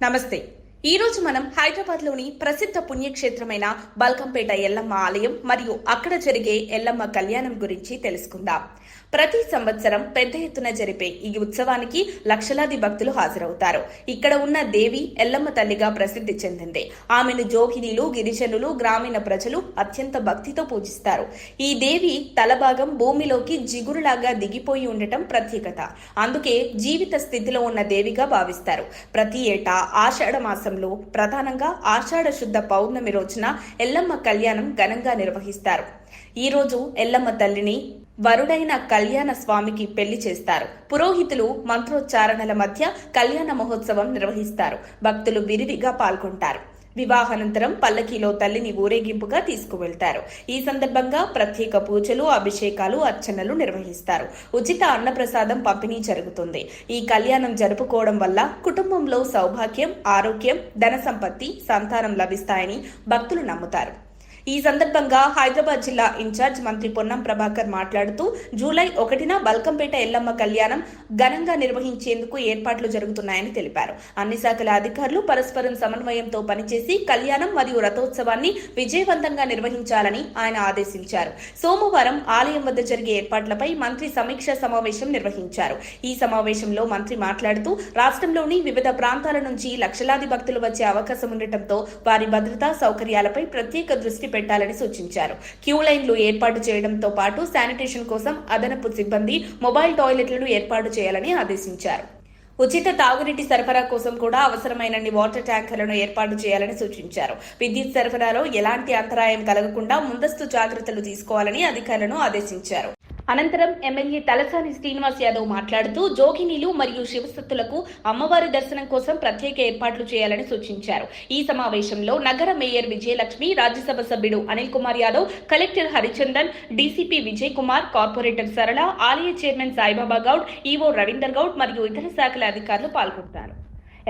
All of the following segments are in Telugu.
నమస్తే. ఈరోజు మనం హైదరాబాద్లోని ప్రసిద్ధ పుణ్యక్షేత్రమైన బల్కంపేట ఎల్లమ్మ ఆలయం మరియు అక్కడ జరిగే ఎల్లమ్మ కళ్యాణం గురించి తెలుసుకుందాం. ప్రతి సంవత్సరం పెద్ద ఎత్తున జరిపే ఈ ఉత్సవానికి లక్షలాది భక్తులు హాజరవుతారు. ఇక్కడ ఉన్న దేవి ఎల్లమ్మ తల్లిగా ప్రసిద్ధి చెందింది. ఆమెను జోగినీలు, గిరిజనులు, గ్రామీణ ప్రజలు అత్యంత భక్తితో పూజిస్తారు. ఈ దేవి తలభాగం భూమిలోకి జిగురులాగా దిగిపోయి ఉండటం ప్రత్యేకత. అందుకే జీవిత స్థితిలో ఉన్న దేవిగా భావిస్తారు. ప్రతి ఏటా ఆషాఢ మాసంలో ప్రధానంగా ఆషాఢ శుద్ధ పౌర్ణమి రోజున ఎల్లమ్మ కళ్యాణం ఘనంగా నిర్వహిస్తారు. ఈ రోజు ఎల్లమ్మ తల్లిని వరుడైన కళ్యాణ స్వామికి పెళ్లి చేస్తారు. పురోహితులు మంత్రోచ్చారణల మధ్య కళ్యాణ మహోత్సవం నిర్వహిస్తారు. భక్తులు విరివిగా పాల్గొంటారు. వివాహానంతరం పల్లకీలో తల్లిని ఊరేగింపుగా తీసుకువెళ్తారు. ఈ సందర్భంగా ప్రత్యేక పూజలు, అభిషేకాలు, అర్చనలు నిర్వహిస్తారు. ఉచిత అన్నప్రసాదం పంపిణీ జరుగుతుంది. ఈ కళ్యాణం జరుపుకోవడం వల్ల కుటుంబంలో సౌభాగ్యం, ఆరోగ్యం, ధన సంపత్తి, సంతానం లభిస్తాయని భక్తులు నమ్ముతారు. ఈ సందర్భంగా హైదరాబాద్ జిల్లా ఇన్ఛార్జ్ మంత్రి పొన్నం ప్రభాకర్ మాట్లాడుతూ జూలై 1న బల్కంపేట ఎల్లమ్మ కళ్యాణం ఘనంగా నిర్వహించేందుకు ఏర్పాట్లు జరుగుతున్నాయని తెలిపారు. అన్ని శాఖల అధికారులు పరస్పరం సమన్వయంతో పనిచేసి కళ్యాణం మరియు రథోత్సవాన్ని విజయవంతంగా నిర్వహించాలని ఆయన ఆదేశించారు. సోమవారం ఆలయం వద్ద జరిగే ఏర్పాట్లపై మంత్రి సమీక్షా సమావేశం నిర్వహించారు. ఈ సమావేశంలో మంత్రి మాట్లాడుతూ రాష్ట్రంలోని వివిధ ప్రాంతాల నుంచి లక్షలాది భక్తులు వచ్చే అవకాశం ఉండటంతో వారి భద్రతా సౌకర్యాలపై ప్రత్యేక దృష్టి పెట్టాలని సూచించారు. క్యూ లైన్లు ఏర్పాటు చేయడంతో పాటు శానిటేషన్ కోసం అదనపు సిబ్బంది, మొబైల్ టాయిలెట్లను ఏర్పాటు చేయాలని ఆదేశించారు. ఉచిత తాగునీటి సరఫరా కోసం కూడా అవసరమైనన్ని వాటర్ ట్యాంకర్లను ఏర్పాటు చేయాలని సూచించారు. విద్యుత్ సరఫరాలో ఎలాంటి అంతరాయం కలగకుండా ముందస్తు జాగ్రత్తలు తీసుకోవాలని అధికారులను ఆదేశించారు. అనంతరం ఎమ్మెల్యే తలసాని శ్రీనివాస్ యాదవ్ మాట్లాడుతూ జోగినీలు మరియు శివసత్తులకు అమ్మవారి దర్శనం కోసం ప్రత్యేక ఏర్పాట్లు చేయాలని సూచించారు. ఈ సమావేశంలో నగర మేయర్ విజయలక్ష్మి, రాజ్యసభ సభ్యుడు Anil Kumar Yadav, collector Harichandan, DCP Vijay Kumar, corporator సరళ, ఆలయ చైర్మన్ సాయిబాబా గౌడ్, ఈవో రవీందర్ గౌడ్ మరియు ఇతర శాఖల అధికారులు పాల్గొంటారు.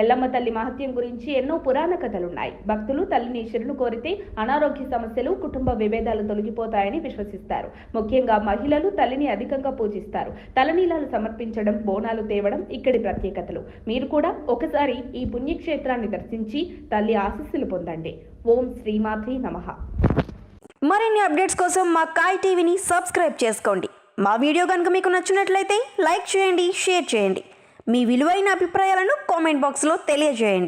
ఎల్లమ్మ తల్లి మహత్యం గురించి ఎన్నో పురాణ కథలున్నాయి. భక్తులు తల్లిని శరణు కోరితే అనారోగ్య సమస్యలు, కుటుంబ విభేదాలు తొలగిపోతాయని విశ్వసిస్తారు. ముఖ్యంగా మహిళలు తల్లిని అధికంగా పూజిస్తారు. తలనీలాలు సమర్పించడం, బోనాలు తేవడం ఇక్కడి ప్రత్యేకతలు. మీరు కూడా ఒకసారి ఈ పుణ్యక్షేత్రాన్ని దర్శించి తల్లి ఆశీస్సులు పొందండి. ఓం శ్రీమాత్రే నమః. మరిన్ని అప్డేట్స్ కోసం మా కాయ్ టీవీని సబ్స్క్రైబ్ చేసుకోండి. మా వీడియో కనుక మీకు నచ్చినట్లయితే లైక్ చేయండి, షేర్ చేయండి. మీ విలువైన అభిప్రాయాలను కామెంట్ బాక్స్లో తెలియజేయండి.